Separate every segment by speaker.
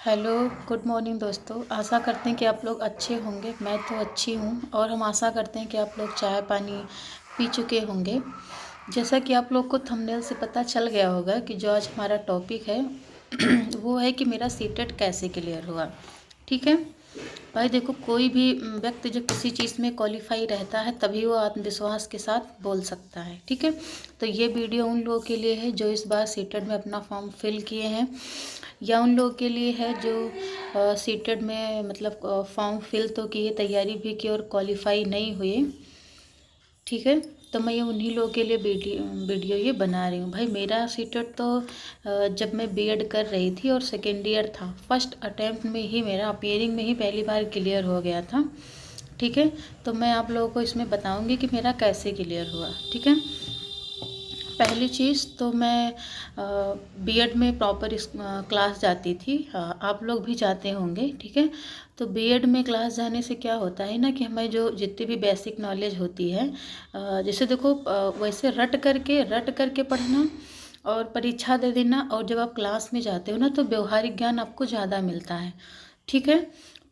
Speaker 1: Hello, good morning दोस्तों। आशा करते हैं कि आप लोग अच्छे होंगे। मैं तो अच्छी हूँ और हम आशा करते हैं कि आप लोग चाय पानी पी चुके होंगे। जैसा कि आप लोग को थंबनेल से पता चल गया होगा कि जो आज हमारा टॉपिक है वो है कि मेरा सीटेट कैसे क्लियर हुआ। ठीक है भाई, देखो, कोई भी व्यक्ति जब किसी चीज़ में क्वालिफाई रहता है तभी वो आत्मविश्वास के साथ बोल सकता है। ठीक है, तो ये वीडियो उन लोगों के लिए है जो इस बार सीटेट में अपना फॉर्म फिल किए हैं, या उन लोगों के लिए है जो सीटेट में मतलब फॉर्म फिल तो किए, तैयारी भी की और क्वालिफाई नहीं हुए। ठीक है, तो मैं ये उन्हीं लोगों के लिए वीडियो ये बना रही हूँ। भाई, मेरा सीटेट तो जब मैं बीएड कर रही थी और सेकेंड ईयर था, फर्स्ट अटैम्प्ट में ही मेरा अपीयरिंग में ही पहली बार क्लियर हो गया था। ठीक है, तो मैं आप लोगों को इसमें बताऊंगी कि मेरा कैसे क्लियर हुआ। ठीक है, पहली चीज़ तो मैं बीएड में प्रॉपर क्लास जाती थी। आप लोग भी जाते होंगे। ठीक है, तो बीएड में क्लास जाने से क्या होता है ना कि हमें जो जितनी भी बेसिक नॉलेज होती है, जैसे देखो, वैसे रट करके पढ़ना और परीक्षा दे देना, और जब आप क्लास में जाते हो ना तो व्यवहारिक ज्ञान आपको ज़्यादा मिलता है। ठीक है,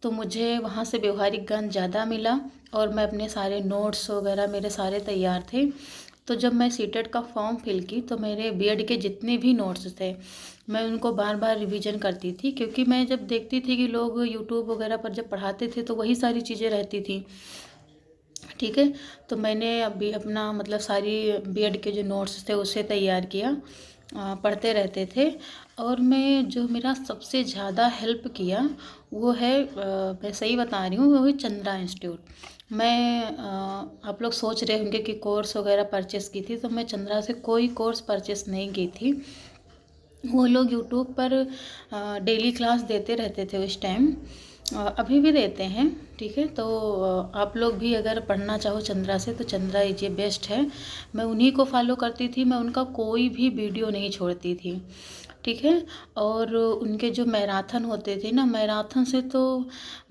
Speaker 1: तो मुझे वहाँ से व्यवहारिक ज्ञान ज़्यादा मिला और मैं अपने सारे नोट्स वगैरह मेरे सारे तैयार थे। तो जब मैं सीटेट का फॉर्म फिल की तो मेरे बीएड के जितने भी नोट्स थे मैं उनको बार बार रिवीजन करती थी, क्योंकि मैं जब देखती थी कि लोग यूट्यूब वगैरह पर जब पढ़ाते थे तो वही सारी चीज़ें रहती थी। ठीक है, तो मैंने अभी अपना मतलब सारी बीएड के जो नोट्स थे उसे तैयार किया, पढ़ते रहते थे। और मैं जो मेरा सबसे ज़्यादा हेल्प किया वो है, मैं सही बता रही हूँ, वो है चंद्रा इंस्टीट्यूट। मैं आप लोग सोच रहे होंगे कि कोर्स वगैरह परचेस की थी, तो मैं चंद्रा से कोई कोर्स परचेस नहीं की थी। वो लोग यूट्यूब पर डेली क्लास देते रहते थे उस टाइम, अभी भी देते हैं। ठीक है, तो आप लोग भी अगर पढ़ना चाहो चंद्रा से तो चंद्रा इज बेस्ट है। मैं उन्हीं को फॉलो करती थी, मैं उनका कोई भी वीडियो नहीं छोड़ती थी। ठीक है, और उनके जो मैराथन होते थे ना, मैराथन से तो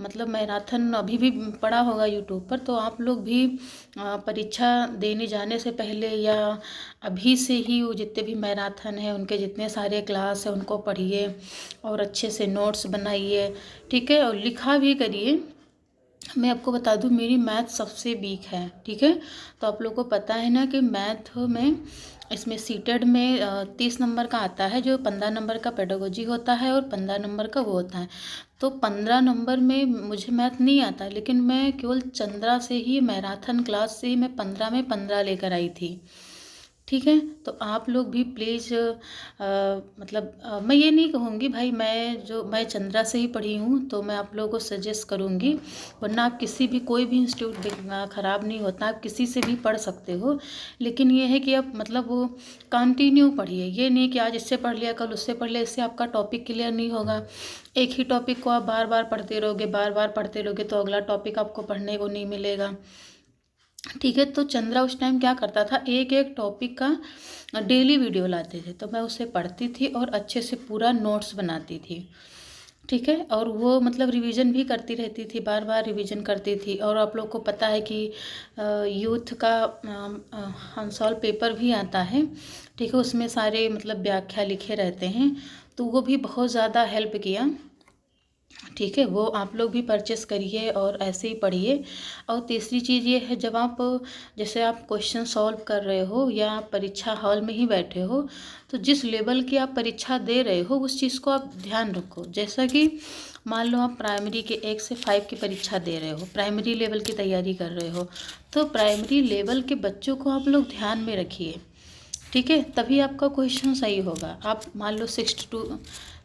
Speaker 1: मतलब मैराथन अभी भी पड़ा होगा यूट्यूब पर, तो आप लोग भी परीक्षा देने जाने से पहले या अभी से ही वो जितने भी मैराथन है उनके जितने सारे क्लास है उनको पढ़िए और अच्छे से नोट्स बनाइए। ठीक है, और लिखा भी करिए। मैं आपको बता दूं, मेरी मैथ सबसे वीक है। ठीक है, तो आप लोग को पता है ना कि मैथ में इसमें सीटेड में 30 नंबर का आता है, जो 15 नंबर का पेडागोजी होता है और 15 नंबर का वो होता है। तो 15 नंबर में मुझे मैथ नहीं आता, लेकिन मैं केवल चंद्रा से ही मैराथन क्लास से ही मैं 15 में 15 लेकर आई थी। ठीक है, तो आप लोग भी प्लीज़ मतलब मैं ये नहीं कहूँगी भाई, मैं चंद्रा से ही पढ़ी हूँ तो मैं आप लोगों को सजेस्ट करूँगी, वरना आप किसी भी कोई भी इंस्टीट्यूट ख़राब नहीं होता, आप किसी से भी पढ़ सकते हो। लेकिन ये है कि आप मतलब वो कंटिन्यू पढ़िए, ये नहीं कि आज इससे पढ़ लिया कल उससे पढ़ लिया, इससे आपका टॉपिक क्लियर नहीं होगा। एक ही टॉपिक को आप बार बार पढ़ते रहोगे, बार बार पढ़ते रहोगे तो अगला टॉपिक आपको पढ़ने को नहीं मिलेगा। ठीक है, तो चंद्रा उस टाइम क्या करता था, एक एक टॉपिक का डेली वीडियो लाते थे, तो मैं उसे पढ़ती थी और अच्छे से पूरा नोट्स बनाती थी। ठीक है, और वो मतलब रिवीजन भी करती रहती थी, बार बार रिवीजन करती थी। और आप लोग को पता है कि यूथ का अनसॉल्व पेपर भी आता है। ठीक है, उसमें सारे मतलब व्याख्या लिखे रहते हैं, तो वो भी बहुत ज़्यादा हेल्प किया। ठीक है, वो आप लोग भी परचेस करिए और ऐसे ही पढ़िए। और तीसरी चीज़ ये है, जब आप जैसे आप क्वेश्चन सॉल्व कर रहे हो या आप परीक्षा हॉल में ही बैठे हो, तो जिस लेवल की आप परीक्षा दे रहे हो उस चीज़ को आप ध्यान रखो। जैसा कि मान लो आप प्राइमरी के 1 से 5 की परीक्षा दे रहे हो, प्राइमरी लेवल की तैयारी कर रहे हो, तो प्राइमरी लेवल के बच्चों को आप लोग ध्यान में रखिए। ठीक है, तभी आपका क्वेश्चन सही होगा। आप मान लो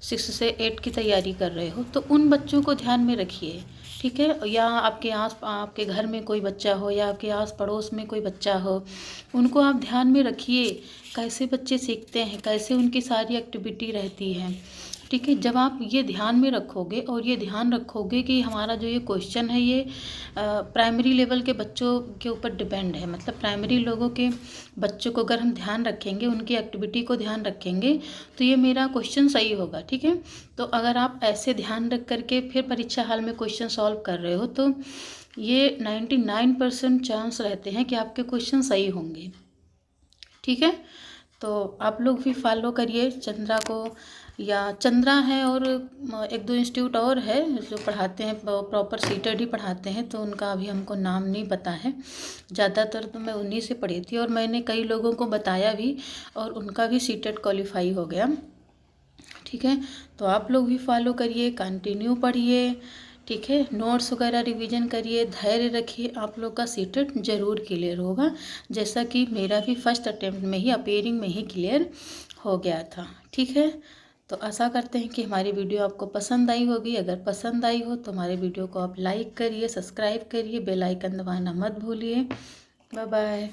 Speaker 1: 6 से 8 की तैयारी कर रहे हो तो उन बच्चों को ध्यान में रखिए। ठीक है, या आपके घर में कोई बच्चा हो या आपके आस पड़ोस में कोई बच्चा हो, उनको आप ध्यान में रखिए, कैसे बच्चे सीखते हैं, कैसे उनकी सारी एक्टिविटी रहती है। ठीक है, जब आप ये ध्यान में रखोगे और ये ध्यान रखोगे कि हमारा जो ये क्वेश्चन है ये प्राइमरी लेवल के बच्चों के ऊपर डिपेंड है, मतलब प्राइमरी लोगों के बच्चों को अगर हम ध्यान रखेंगे, उनकी एक्टिविटी को ध्यान रखेंगे, तो ये मेरा क्वेश्चन सही होगा। ठीक है, तो अगर आप ऐसे ध्यान रख करके फिर परीक्षा हाल में क्वेश्चन सॉल्व कर रहे हो तो ये 99% चांस रहते हैं कि आपके क्वेश्चन सही होंगे। ठीक है, तो आप लोग भी फॉलो करिए चंद्रा को, या चंद्रा है, और एक दो इंस्टीट्यूट और है जो पढ़ाते हैं, प्रॉपर सीटेड ही पढ़ाते हैं, तो उनका अभी हमको नाम नहीं पता है। ज़्यादातर तो मैं उन्हीं से पढ़ी थी, और मैंने कई लोगों को बताया भी, और उनका भी सीटेड क्वालिफाई हो गया। ठीक है, तो आप लोग भी फॉलो करिए, कंटिन्यू पढ़िए। ठीक है, नोट्स वगैरह रिवीजन करिए, धैर्य रखिए, आप लोग का सीटेट जरूर क्लियर होगा, जैसा कि मेरा भी फर्स्ट अटेम्प्ट में ही, अपीयरिंग में ही क्लियर हो गया था। ठीक है, तो आशा करते हैं कि हमारी वीडियो आपको पसंद आई होगी। अगर पसंद आई हो तो हमारे वीडियो को आप लाइक करिए, सब्सक्राइब करिए, बेल आइकन दबाना मत भूलिए। Bye bye.